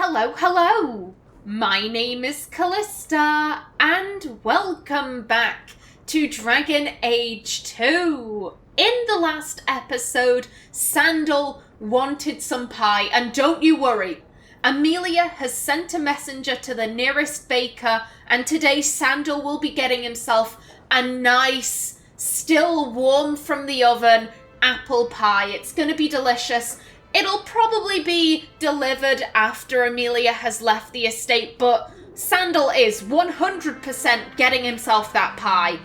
Hello, hello! My name is Kallista, and welcome back to Dragon Age 2. In the last episode, Sandal wanted some pie, and don't you worry, Amelia has sent a messenger to the nearest baker, and today Sandal will be getting himself a nice, still warm from the oven, apple pie. It's going to be delicious. It'll probably be delivered after Amelia has left the estate, but Sandal is 100% getting himself that pie.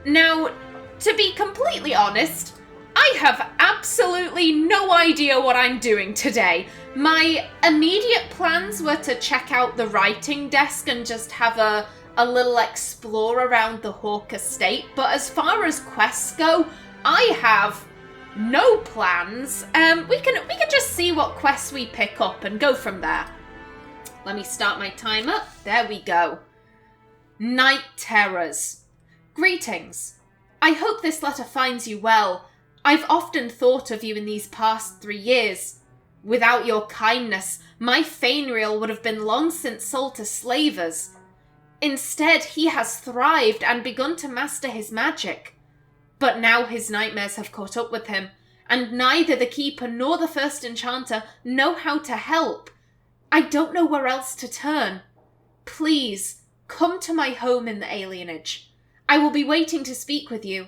Now, to be completely honest, I have absolutely no idea what I'm doing today. My immediate plans were to check out the writing desk and just have a little explore around the Hawke Estate, but as far as quests go, I have no plans. We can just see what quests we pick up and go from there. Let me start my timer. There we go. Night Terrors. Greetings. I hope this letter finds you well. I've often thought of you in these past 3 years. Without your kindness, my Fainriel would have been long since sold to slavers. Instead, he has thrived and begun to master his magic. But now his nightmares have caught up with him, and neither the Keeper nor the First Enchanter know how to help. I don't know where else to turn. Please, come to my home in the alienage. I will be waiting to speak with you.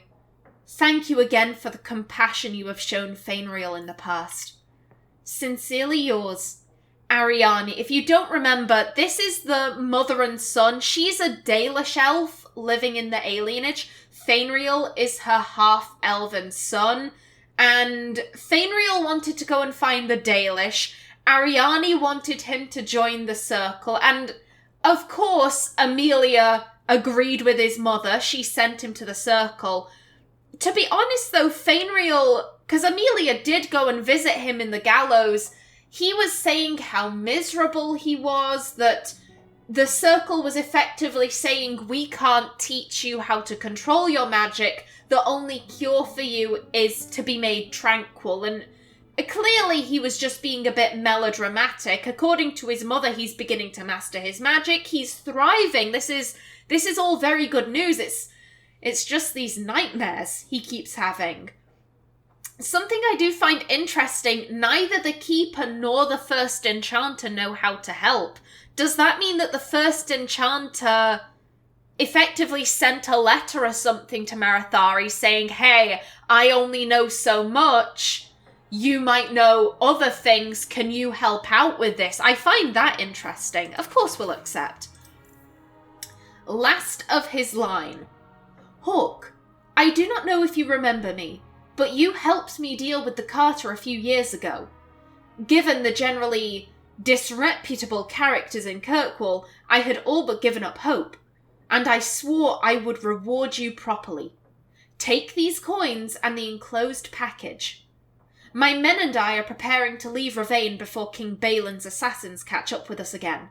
Thank you again for the compassion you have shown Fainriel in the past. Sincerely yours, Ariane. If you don't remember, this is the mother and son. She's a Dalish elf living in the alienage. Fainriel is her half-elven son, and Fainriel wanted to go and find the Dalish. Ariane wanted him to join the circle, and of course Amelia agreed with his mother. She sent him to the circle. To be honest though, Fainriel, because Amelia did go and visit him in the gallows, he was saying how miserable he was, that the circle was effectively saying, we can't teach you how to control your magic. The only cure for you is to be made tranquil. And clearly he was just being a bit melodramatic. According to his mother, he's beginning to master his magic. He's thriving. This is all very good news. It's just these nightmares he keeps having. Something I do find interesting, neither the Keeper nor the First Enchanter know how to help. Does that mean that the First Enchanter effectively sent a letter or something to Marathari saying, hey, I only know so much, you might know other things, can you help out with this? I find that interesting. Of course we'll accept. Last of his line. Hawke, I do not know if you remember me, but you helped me deal with the Carter a few years ago. Given the generally disreputable characters in Kirkwall, I had all but given up hope, and I swore I would reward you properly. Take these coins and the enclosed package. My men and I are preparing to leave Ravane before King Balin's assassins catch up with us again.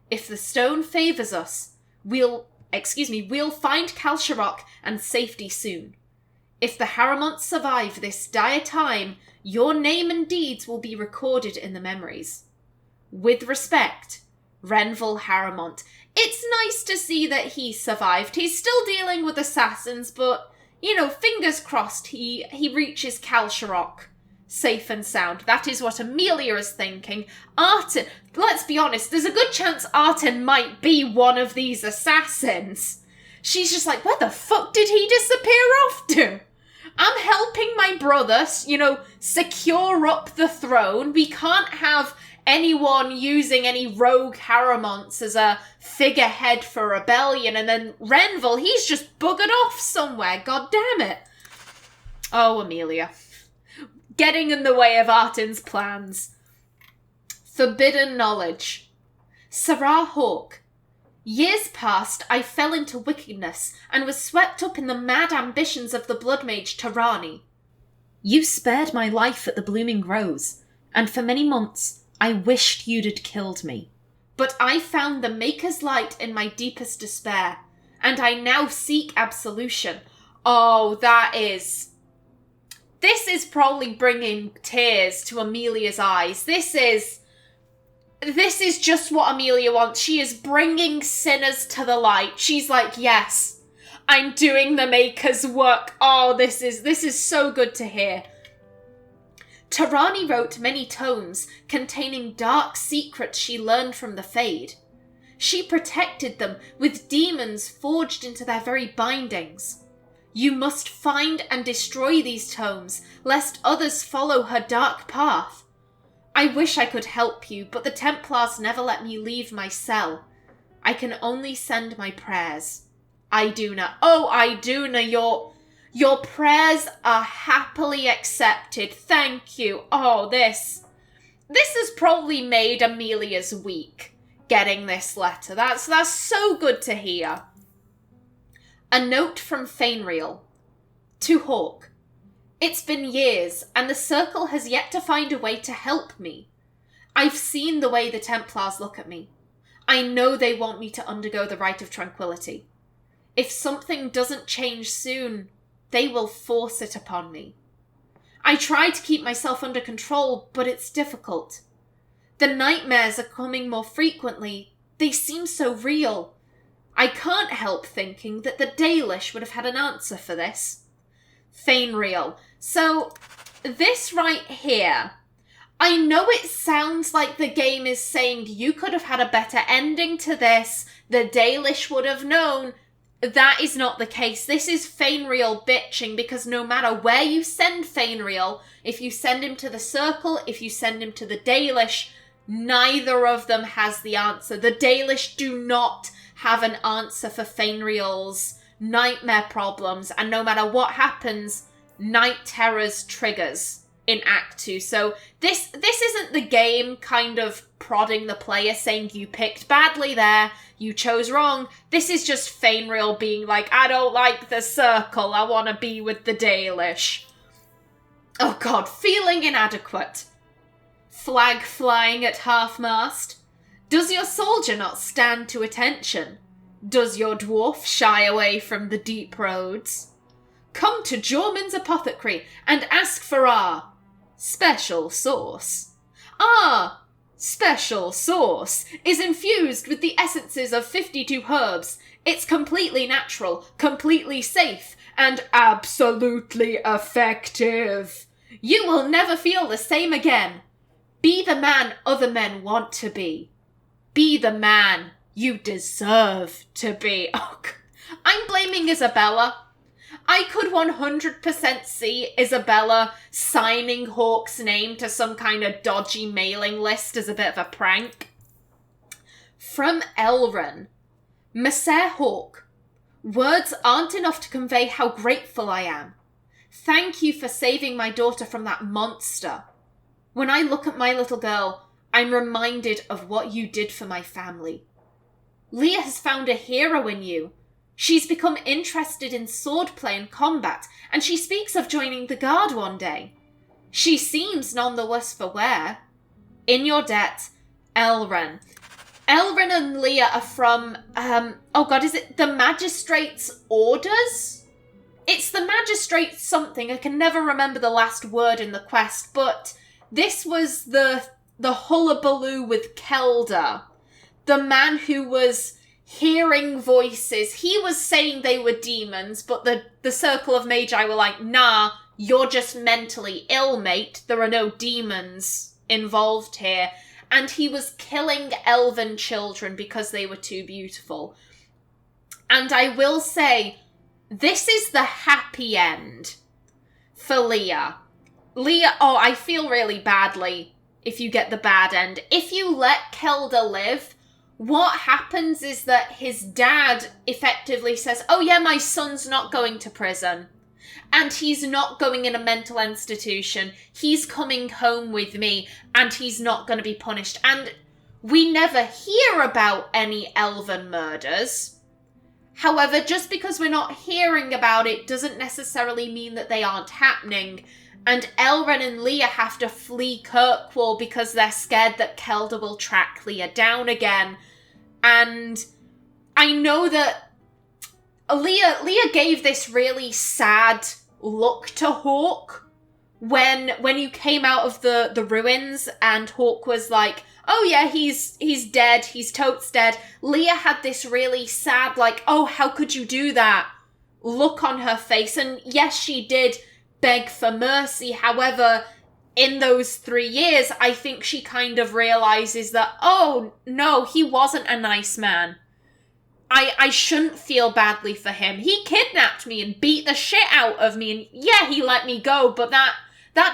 If the stone favours us, we'll find Kalsharok and safety soon. If the Haramonts survive this dire time, your name and deeds will be recorded in the memories. With respect, Renville Haramont. It's nice to see that he survived. He's still dealing with assassins, but, fingers crossed he reaches Kalsharok safe and sound. That is what Amelia is thinking. Arten, let's be honest, there's a good chance Arten might be one of these assassins. She's just like, where the fuck did he disappear off to? I'm helping my brother, secure up the throne. We can't have anyone using any rogue Haramonts as a figurehead for rebellion, and then Renville, he's just buggered off somewhere, god damn it. Oh, Amelia. Getting in the way of Arten's plans. Forbidden knowledge. Sarah Hawke. Years past, I fell into wickedness and was swept up in the mad ambitions of the blood mage Tarani. You spared my life at the Blooming Rose, and for many months I wished you'd had killed me. But I found the Maker's light in my deepest despair, and I now seek absolution. Oh, this is probably bringing tears to Amelia's eyes. This is this is just what Amelia wants. She is bringing sinners to the light. She's like, yes, I'm doing the Maker's work. Oh, this is so good to hear. Tarani wrote many tomes containing dark secrets she learned from the Fade. She protected them with demons forged into their very bindings. You must find and destroy these tomes, lest others follow her dark path. I wish I could help you, but the Templars never let me leave my cell. I can only send my prayers. Iduna. Oh, Iduna, your prayers are happily accepted. Thank you. Oh, this has probably made Amelia's week, getting this letter. That's so good to hear. A note from Fainreal. To Hawke. It's been years, and the Circle has yet to find a way to help me. I've seen the way the Templars look at me. I know they want me to undergo the Rite of Tranquility. If something doesn't change soon, they will force it upon me. I try to keep myself under control, but it's difficult. The nightmares are coming more frequently. They seem so real. I can't help thinking that the Dalish would have had an answer for this. Fainreal. So, this right here, I know it sounds like the game is saying you could have had a better ending to this, the Dalish would have known. That is not the case. This is Fainreal bitching, because no matter where you send Fainreal, if you send him to the Circle, if you send him to the Dalish, neither of them has the answer. The Dalish do not have an answer for Fainreal's nightmare problems, and no matter what happens, Night Terrors triggers in Act 2. So this isn't the game kind of prodding the player saying you picked badly there, you chose wrong. This is just Fainreal being like, I don't like the Circle, I want to be with the Dalish. Oh god, feeling inadequate. Flag flying at half-mast. Does your soldier not stand to attention? Does your dwarf shy away from the deep roads? Come to Jorman's apothecary and ask for our special sauce. Our special sauce is infused with the essences of 52 herbs. It's completely natural, completely safe, and absolutely effective. You will never feel the same again. Be the man other men want to be. Be the man you deserve to be. Oh, I'm blaming Isabella. I could 100% see Isabella signing Hawke's name to some kind of dodgy mailing list as a bit of a prank. From Elren. Messer Hawke. Words aren't enough to convey how grateful I am. Thank you for saving my daughter from that monster. When I look at my little girl, I'm reminded of what you did for my family. Leah has found a hero in you. She's become interested in swordplay and combat, and she speaks of joining the guard one day. She seems none the worse for wear. In your debt, Elren. Elren and Leah are from, is it the Magistrate's Orders? It's the Magistrate's something, I can never remember the last word in the quest, but this was the hullabaloo with Kelda. The man who was hearing voices. He was saying they were demons, but the Circle of Magi were like, nah, you're just mentally ill, mate. There are no demons involved here. And he was killing elven children because they were too beautiful. And I will say, this is the happy end for Leah. Leah, I feel really badly if you get the bad end. If you let Kelda live, what happens is that his dad effectively says, oh yeah, my son's not going to prison. And he's not going in a mental institution. He's coming home with me, and he's not going to be punished. And we never hear about any elven murders. However, just because we're not hearing about it doesn't necessarily mean that they aren't happening. And Elren and Leah have to flee Kirkwall because they're scared that Kelda will track Leah down again. And I know that Leah gave this really sad look to Hawke when you came out of the ruins, and Hawke was like, oh yeah, he's dead, he's totes dead. Leah had this really sad, like, oh, how could you do that look on her face. And yes, she did beg for mercy. However, in those 3 years, I think she kind of realizes that, oh, no, he wasn't a nice man. I shouldn't feel badly for him. He kidnapped me and beat the shit out of me, and yeah, he let me go, but that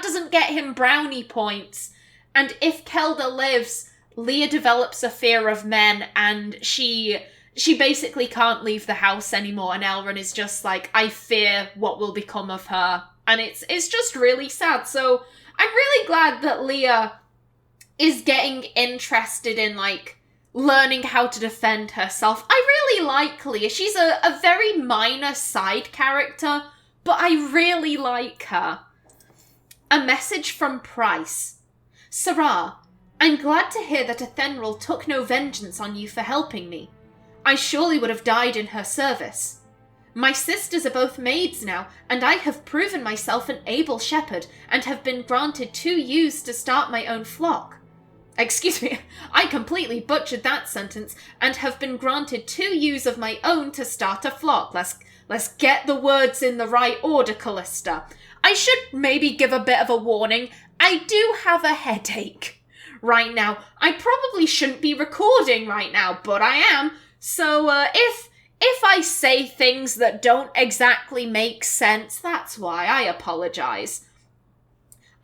doesn't get him brownie points. And if Kelda lives, Leah develops a fear of men, and she basically can't leave the house anymore, and Elrond is just like, I fear what will become of her. And it's just really sad. So I'm really glad that Leah is getting interested in, like, learning how to defend herself. I really like Leah. She's a very minor side character, but I really like her. A message from Price. Sarah, I'm glad to hear that Athenril took no vengeance on you for helping me. I surely would have died in her service. My sisters are both maids now, and I have proven myself an able shepherd, and have been granted 2 ewes to start my own flock. Excuse me, I completely butchered that sentence, and have been granted 2 ewes of my own to start a flock. Let's get the words in the right order, Callista. I should maybe give a bit of a warning. I do have a headache right now. I probably shouldn't be recording right now, but I am. So if I say things that don't exactly make sense, that's why. I apologise.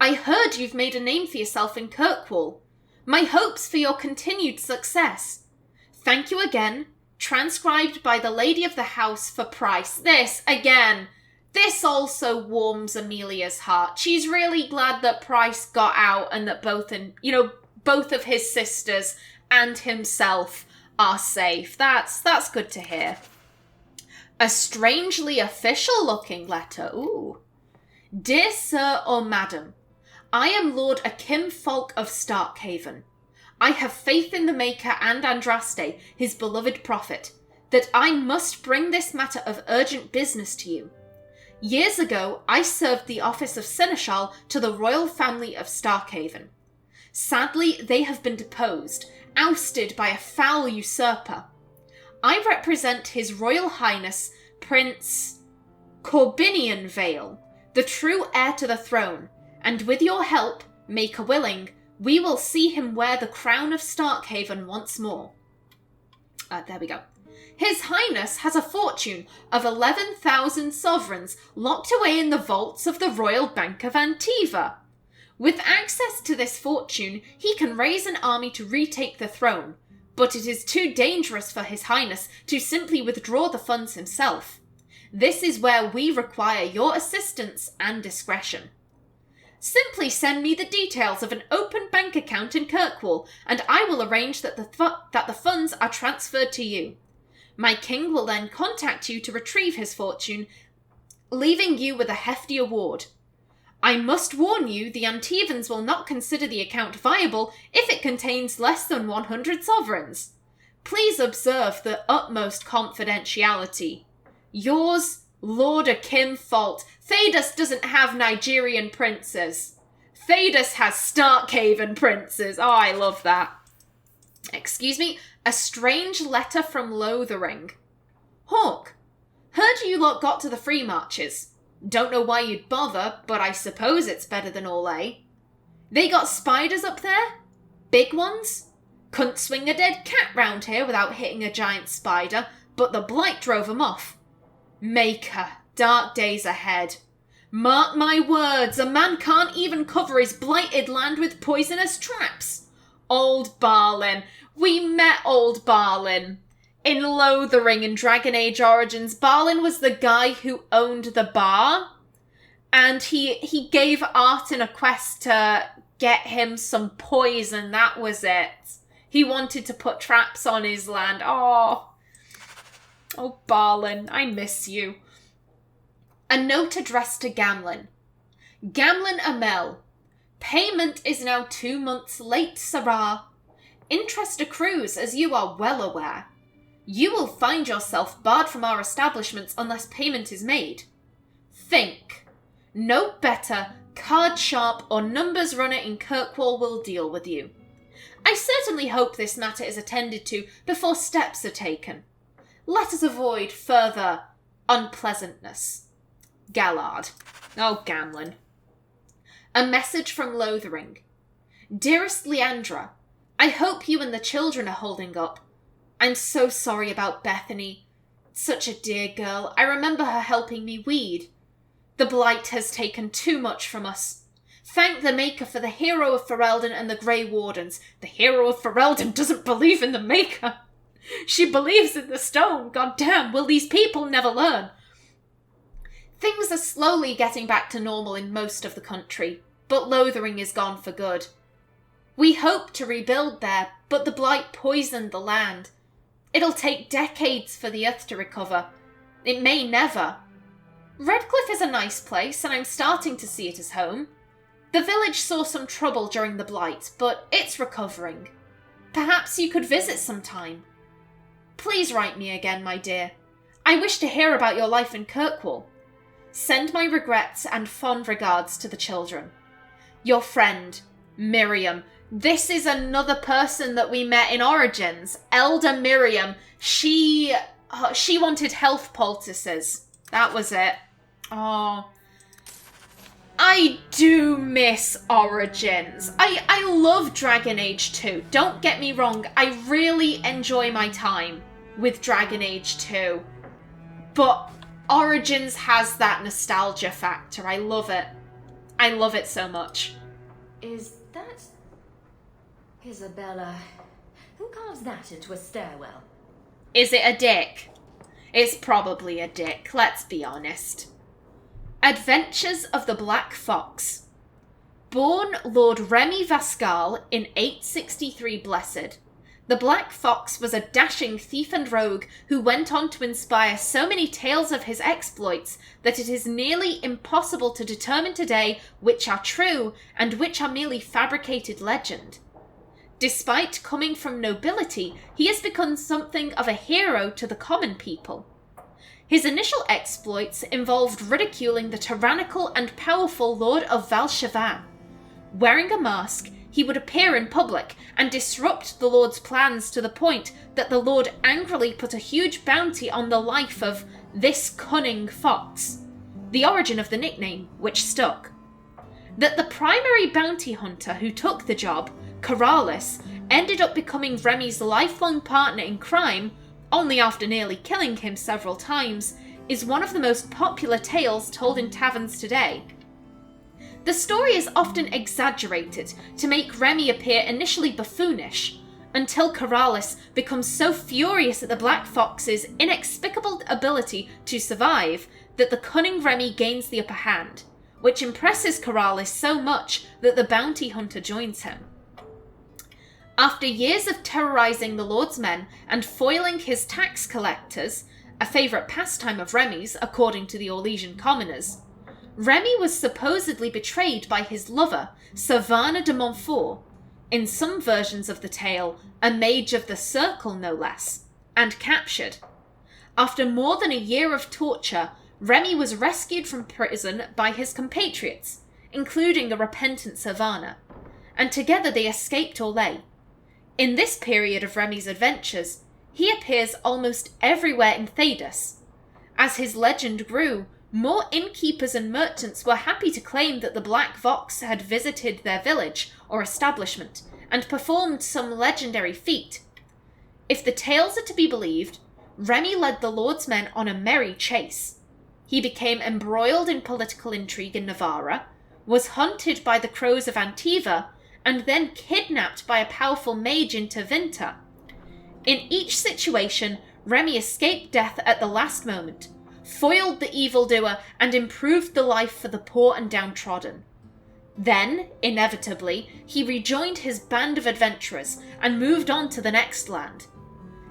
I heard you've made a name for yourself in Kirkwall. My hopes for your continued success. Thank you again. Transcribed by the Lady of the House for Price. This also warms Amelia's heart. She's really glad that Price got out and that both of his sisters and himself are safe. That's good to hear. A strangely official-looking letter. Ooh. Dear Sir or Madam, I am Lord Akim Falk of Starkhaven. I have faith in the Maker and Andraste, his beloved prophet, that I must bring this matter of urgent business to you. Years ago, I served the office of Seneschal to the royal family of Starkhaven. Sadly, they have been deposed, ousted by a foul usurper. I represent His Royal Highness, Prince Corbinian Vale, the true heir to the throne, and with your help, Maker willing, we will see him wear the crown of Starkhaven once more. There we go. His Highness has a fortune of 11,000 sovereigns locked away in the vaults of the Royal Bank of Antiva. With access to this fortune, he can raise an army to retake the throne, but it is too dangerous for His Highness to simply withdraw the funds himself. This is where we require your assistance and discretion. Simply send me the details of an open bank account in Kirkwall, and I will arrange that the funds are transferred to you. My king will then contact you to retrieve his fortune, leaving you with a hefty award. I must warn you, the Antivans will not consider the account viable if it contains less than 100 sovereigns. Please observe the utmost confidentiality. Yours, Lord Akim Fault. Thedas doesn't have Nigerian princes. Thedas has Starkhaven princes. Oh, I love that. Excuse me. A strange letter from Lothering. Hawke, heard you lot got to the Free Marches. Don't know why you'd bother, but I suppose it's better than all, eh? They got spiders up there? Big ones? Couldn't swing a dead cat round here without hitting a giant spider, but the blight drove 'em off. Maker, dark days ahead. Mark my words, a man can't even cover his blighted land with poisonous traps. Old Barlin. We met Old Barlin. In Lothering in Dragon Age Origins, Barlin was the guy who owned the bar, and he gave Artin a quest to get him some poison. That was it. He wanted to put traps on his land. Oh, Barlin, I miss you. A note addressed to Gamlin. Gamlin Amel. Payment is now 2 months late, Sarah. Interest accrues, as you are well aware. You will find yourself barred from our establishments unless payment is made. Think. No better, card sharp or numbers runner in Kirkwall will deal with you. I certainly hope this matter is attended to before steps are taken. Let us avoid further unpleasantness. Gallard. Oh, Gamlin. A message from Lothering. Dearest Leandra, I hope you and the children are holding up. I'm so sorry about Bethany. Such a dear girl. I remember her helping me weed. The blight has taken too much from us. Thank the Maker for the hero of Ferelden and the Grey Wardens. The hero of Ferelden doesn't believe in the Maker. She believes in the stone. God damn, will these people never learn? Things are slowly getting back to normal in most of the country, but Lothering is gone for good. We hope to rebuild there, but the blight poisoned the land. It'll take decades for the earth to recover. It may never. Redcliffe is a nice place, and I'm starting to see it as home. The village saw some trouble during the blight, but it's recovering. Perhaps you could visit sometime. Please write me again, my dear. I wish to hear about your life in Kirkwall. Send my regrets and fond regards to the children. Your friend, Miriam. This is another person that we met in Origins. Elder Miriam. She wanted health poultices. That was it. Oh. I do miss Origins. I love Dragon Age 2. Don't get me wrong. I really enjoy my time with Dragon Age 2. But Origins has that nostalgia factor. I love it. I love it so much. Is that... Isabella? Who carves that into a stairwell? Is it a dick? It's probably a dick, let's be honest. Adventures of the Black Fox. Born Lord Remy Vascal in 863 Blessed, the Black Fox was a dashing thief and rogue who went on to inspire so many tales of his exploits that it is nearly impossible to determine today which are true and which are merely fabricated legend. Despite coming from nobility, he has become something of a hero to the common people. His initial exploits involved ridiculing the tyrannical and powerful Lord of Valchevin. Wearing a mask, he would appear in public and disrupt the Lord's plans to the point that the Lord angrily put a huge bounty on the life of this cunning fox, the origin of the nickname, which stuck. That the primary bounty hunter who took the job, Corralis, ended up becoming Remy's lifelong partner in crime, only after nearly killing him several times, is one of the most popular tales told in taverns today. The story is often exaggerated to make Remy appear initially buffoonish, until Corralis becomes so furious at the Black Fox's inexplicable ability to survive that the cunning Remy gains the upper hand, which impresses Corralis so much that the bounty hunter joins him. After years of terrorizing the Lord's men and foiling his tax collectors, a favourite pastime of Remy's according to the Orlesian commoners, Remy was supposedly betrayed by his lover, Savannah de Montfort, in some versions of the tale, a mage of the Circle no less, and captured. After more than a year of torture, Remy was rescued from prison by his compatriots, including a repentant Savannah, and together they escaped Orlais. In this period of Remy's adventures, he appears almost everywhere in Thedas. As his legend grew, more innkeepers and merchants were happy to claim that the Black Fox had visited their village or establishment and performed some legendary feat. If the tales are to be believed, Remy led the Lord's men on a merry chase. He became embroiled in political intrigue in Navarra, was hunted by the crows of Antiva, and then kidnapped by a powerful mage in Tevinter. In each situation, Remy escaped death at the last moment, foiled the evildoer, and improved the life for the poor and downtrodden. Then, inevitably, he rejoined his band of adventurers and moved on to the next land.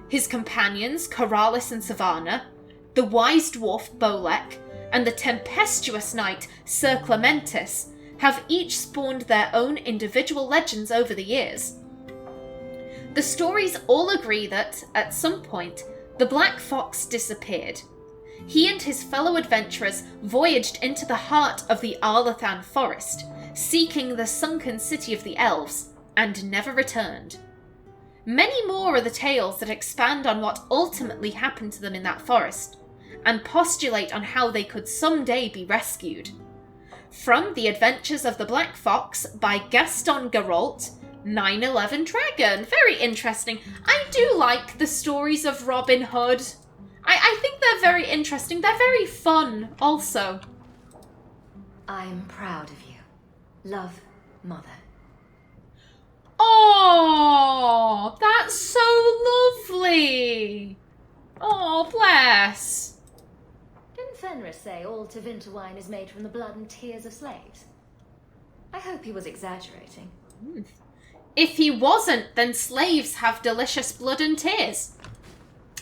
His companions, Corralis and Savannah, the wise dwarf Bolek, and the tempestuous knight Sir Clementis, have each spawned their own individual legends over the years. The stories all agree that, at some point, the Black Fox disappeared. He and his fellow adventurers voyaged into the heart of the Arlathan forest, seeking the sunken city of the elves, and never returned. Many more are the tales that expand on what ultimately happened to them in that forest, and postulate on how they could someday be rescued. From The Adventures of the Black Fox by Gaston Garault, 9/11 Dragon. Very interesting. I do like the stories of Robin Hood. I think they're very interesting. They're very fun also. I'm proud of you. Love, Mother. Oh, that's so lovely. Oh, bless. Didn't Fenris say all Tevinter wine is made from the blood and tears of slaves? I hope he was exaggerating. If he wasn't, then slaves have delicious blood and tears.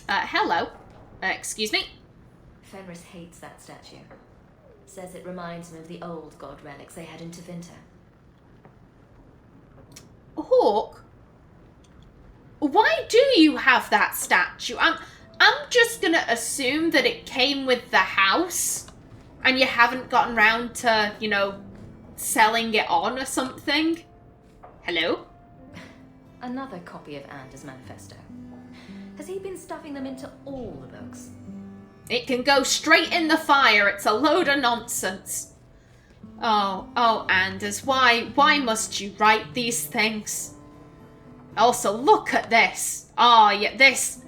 Hello. Excuse me? Fenris hates that statue. Says it reminds him of the old god relics they had in Tevinter. Hawke, why do you have that statue? I'm just gonna assume that it came with the house and you haven't gotten round to, you know, selling it on or something. Hello? Another copy of Anders' manifesto. Has he been stuffing them into all the books? It can go straight in the fire. It's a load of nonsense. Oh, Anders, why must you write these things? Also, look at this. Oh, yeah, this.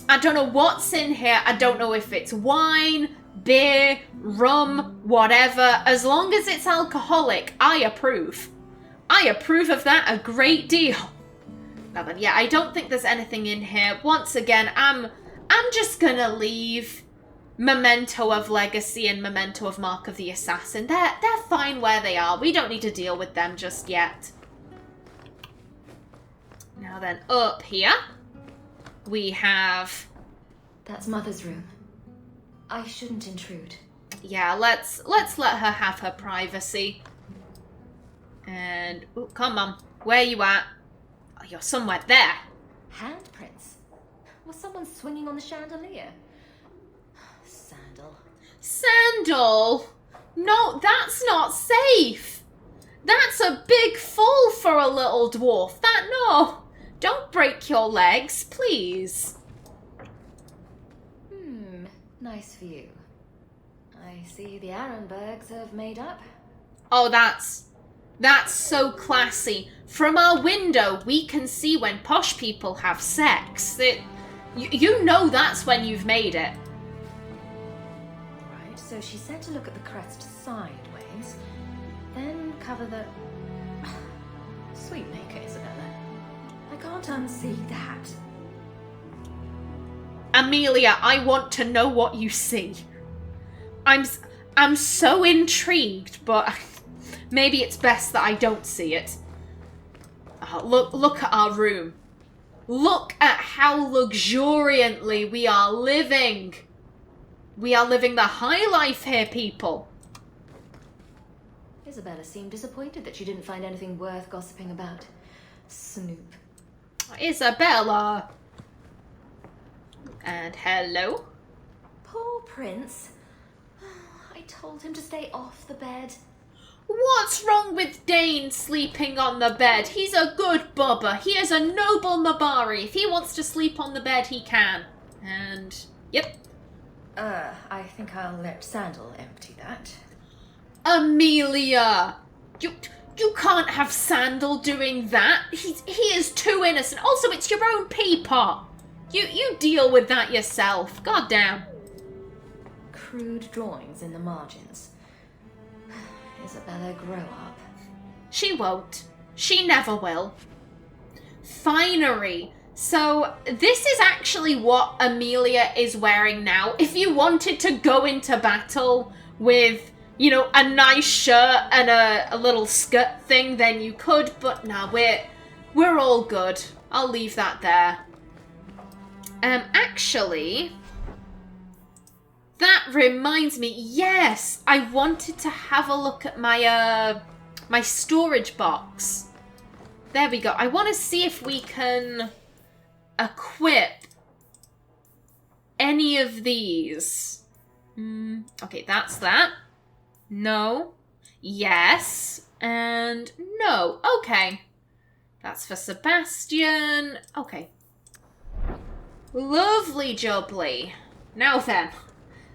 I don't know what's in here. I don't know if it's wine, beer, rum, whatever. As long as it's alcoholic, I approve. I approve of that a great deal. Now then, yeah, I don't think there's anything in here. Once again, I'm just gonna leave Memento of Legacy and Memento of Mark of the Assassin. They're fine where they are. We don't need to deal with them just yet. Now then, up here, we have... That's Mother's room. I shouldn't intrude. Yeah, let's let her have her privacy. And, oh, come on, where you at? Oh, you're somewhere there. Handprints? Was someone swinging on the chandelier? Sandal. Sandal? No, that's not safe. That's a big fall for a little dwarf. No. Don't break your legs, please. Nice view. I see the Arenbergs have made up. Oh, that's so classy. From our window, we can see when posh people have sex. You know that's when you've made it. Right, so she said to look at the crest sideways, then cover the... Sweet maker, Isabella. I can't unsee that. Amelia, I want to know what you see. I'm so intrigued, but maybe it's best that I don't see it. Look at our room. Look at how luxuriantly we are living. We are living the high life here, people. Isabella seemed disappointed that she didn't find anything worth gossiping about. Snoop. Isabella. And hello? Poor Prince. I told him to stay off the bed. What's wrong with Dane sleeping on the bed? He's a good bubba. He is a noble Mabari. If he wants to sleep on the bed, he can. And, yep. I think I'll let Sandal empty that. Amelia! You can't have Sandal doing that. He is too innocent. Also, it's your own pea pot. You deal with that yourself. God damn. Crude drawings in the margins. Isabella, grow up. She won't. She never will. Finery. So, this is actually what Amelia is wearing now. If you wanted to go into battle with, you know, a nice shirt and a little skirt thing, then you could. But nah, we're all good. I'll leave that there. Actually, that reminds me, yes, I wanted to have a look at my, my storage box. There we go. I want to see if we can equip any of these. Okay, that's that. No. Yes. And no. Okay. That's for Sebastian. Okay. Lovely jubbly. Now then,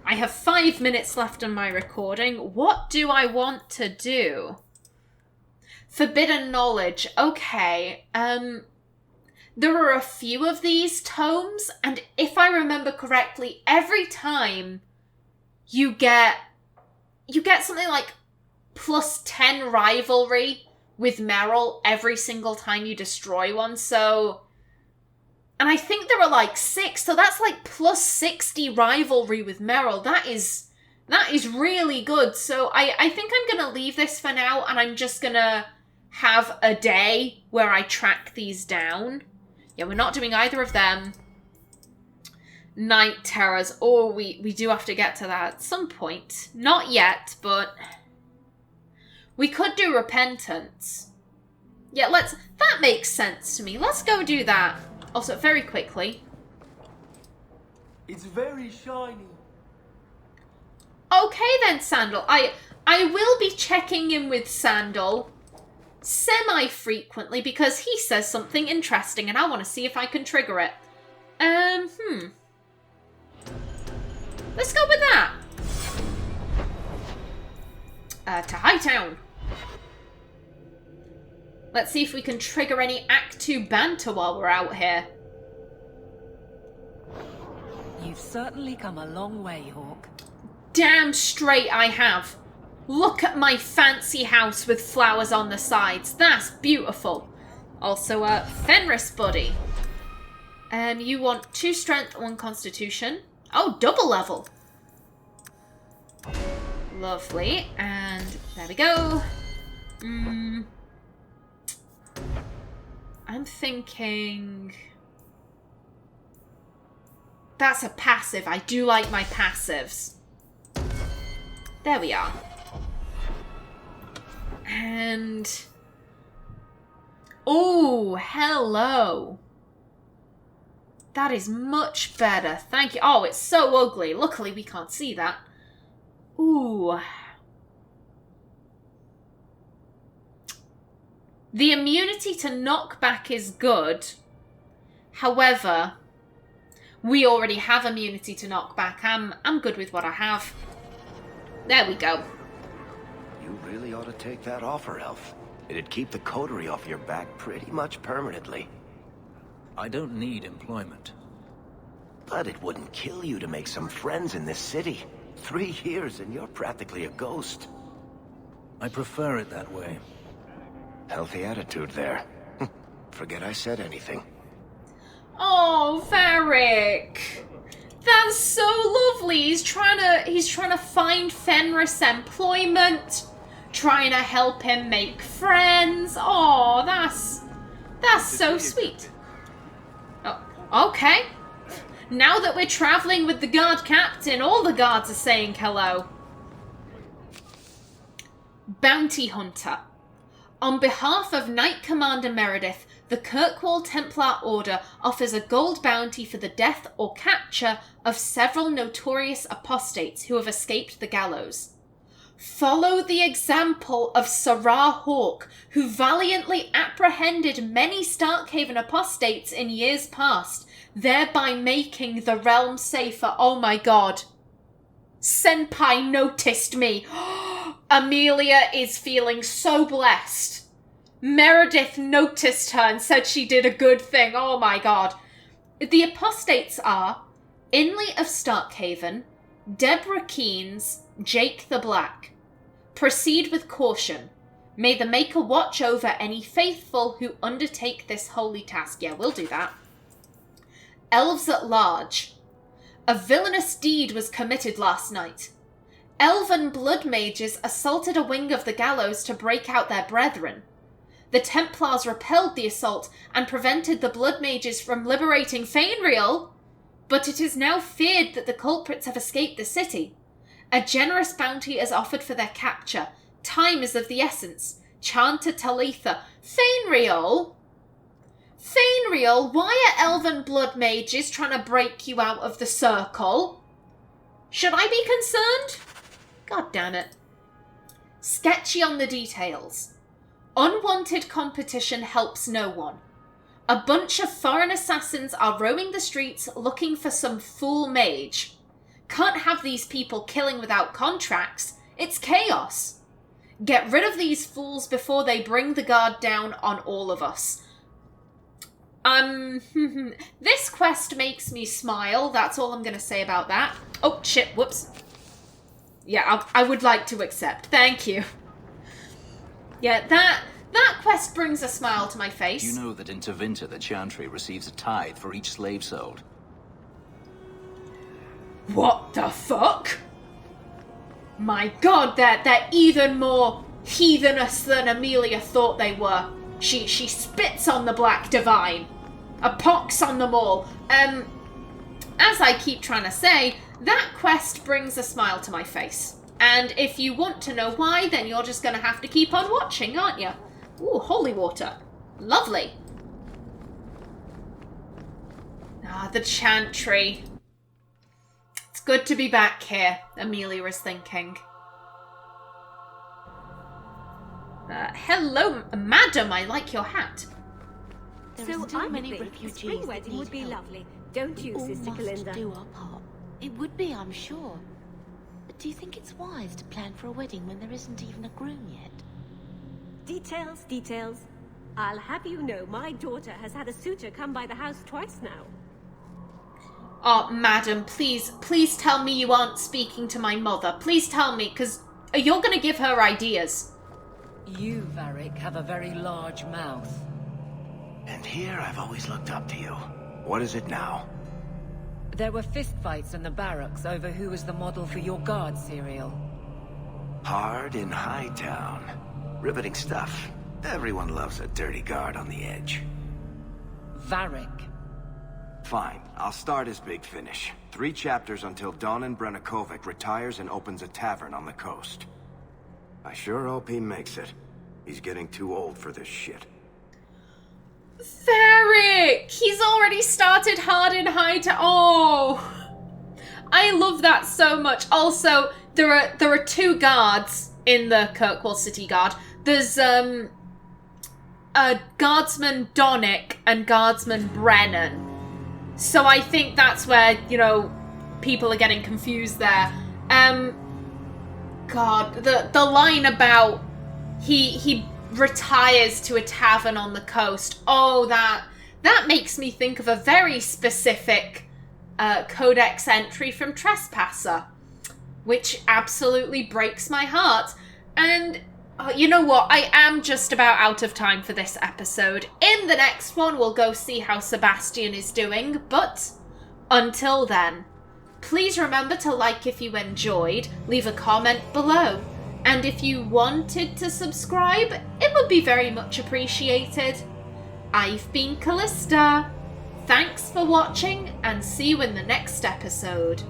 I have 5 minutes left on my recording. What do I want to do? Forbidden knowledge. Okay. There are a few of these tomes, and if I remember correctly, every time you get something like plus 10 rivalry with Meryl every single time you destroy one. So, and I think there are like 6, so that's like plus 60 rivalry with Meryl. That is really good. So I think I'm going to leave this for now, and I'm just going to have a day where I track these down. Yeah, we're not doing either of them. Night Terrors. Oh, we do have to get to that at some point. Not yet, but we could do Repentance. Yeah, that makes sense to me. Let's go do that. Also, very quickly. It's very shiny. Okay then, Sandal. I will be checking in with Sandal semi-frequently because he says something interesting and I want to see if I can trigger it. Let's go with that. To Hightown. Let's see if we can trigger any Act 2 banter while we're out here. You've certainly come a long way, Hawke. Damn straight I have. Look at my fancy house with flowers on the sides. That's beautiful. Also, Fenris buddy. You want 2 strength, 1 constitution. Oh, double level. Lovely. And there we go. I'm thinking... That's a passive. I do like my passives. There we are. And... Oh, hello. That is much better. Thank you. Oh, it's so ugly. Luckily, we can't see that. Ooh. The immunity to knockback is good. However, we already have immunity to knockback. I'm good with what I have. There we go. You really ought to take that offer, Elf. It'd keep the coterie off your back pretty much permanently. I don't need employment. But it wouldn't kill you to make some friends in this city. 3 years and you're practically a ghost. I prefer it that way. Healthy attitude there. Forget I said anything. Oh, Varric. That's so lovely. He's trying to find Fenris employment, trying to help him make friends. Oh, that's so sweet. Oh, okay. Now that we're traveling with the guard captain, all the guards are saying hello. Bounty Hunter. On behalf of Knight Commander Meredith, the Kirkwall Templar Order offers a gold bounty for the death or capture of several notorious apostates who have escaped the gallows. Follow the example of Sarah Hawke, who valiantly apprehended many Starkhaven apostates in years past, thereby making the realm safer. Oh my god. Senpai noticed me. Amelia is feeling so blessed. Meredith noticed her and said she did a good thing. Oh my god. The apostates are Inley of Starkhaven, Deborah Keynes, Jake the Black. Proceed with caution. May the Maker watch over any faithful who undertake this holy task. Yeah, we'll do that. Elves at Large. A villainous deed was committed last night. Elven blood mages assaulted a wing of the gallows to break out their brethren. The Templars repelled the assault and prevented the blood mages from liberating Fainreal, but it is now feared that the culprits have escaped the city. A generous bounty is offered for their capture. Time is of the essence. Chanter Talitha. Fainreal? Fainreal, why are elven blood mages trying to break you out of the circle? Should I be concerned? God damn it. Sketchy on the details. Unwanted competition helps no one. A bunch of foreign assassins are roaming the streets looking for some fool mage. Can't have these people killing without contracts. It's chaos. Get rid of these fools before they bring the guard down on all of us. This quest makes me smile. That's all I'm going to say about that. Oh, shit, whoops. Yeah, I would like to accept. Thank you. Yeah, that quest brings a smile to my face. You know that in Tevinter the Chantry receives a tithe for each slave sold. What the fuck? My god, they're even more heathenous than Amelia thought they were. She spits on the Black Divine. A pox on them all. As I keep trying to say, that quest brings a smile to my face. And if you want to know why, then you're just going to have to keep on watching, aren't you? Ooh, holy water. Lovely. Ah, the Chantry. It's good to be back here, Amelia is thinking. Hello, madam, I like your hat. So I think a spring wedding would be lovely. Don't you, Sister Kalinda? Do our part. It would be, I'm sure. But do you think it's wise to plan for a wedding when there isn't even a groom yet? Details, details. I'll have you know my daughter has had a suitor come by the house twice now. Oh, madam, please tell me you aren't speaking to my mother. Please tell me, because you're going to give her ideas. You, Varric, have a very large mouth. And here I've always looked up to you. What is it now? There were fistfights in the barracks over who was the model for your guard serial. Hard in Hightown. Riveting stuff. Everyone loves a dirty guard on the edge. Varric. Fine, I'll start as Big Finish. 3 chapters until Donan Brennakovic retires and opens a tavern on the coast. I sure hope he makes it. He's getting too old for this shit. Varric! He's already started hard in Hightown. Oh! I love that so much. Also, there are 2 guards in the Kirkwall City Guard. There's Guardsman Donick and Guardsman Brennan. So I think that's where, people are getting confused there. God, the line about he retires to a tavern on the coast. Oh, that makes me think of a very specific codex entry from Trespasser, which absolutely breaks my heart. And you know what? I am just about out of time for this episode. In the next one, we'll go see how Sebastian is doing. But until then, please remember to like if you enjoyed, leave a comment below. And if you wanted to subscribe, it would be very much appreciated. I've been Kallista. Thanks for watching, and see you in the next episode.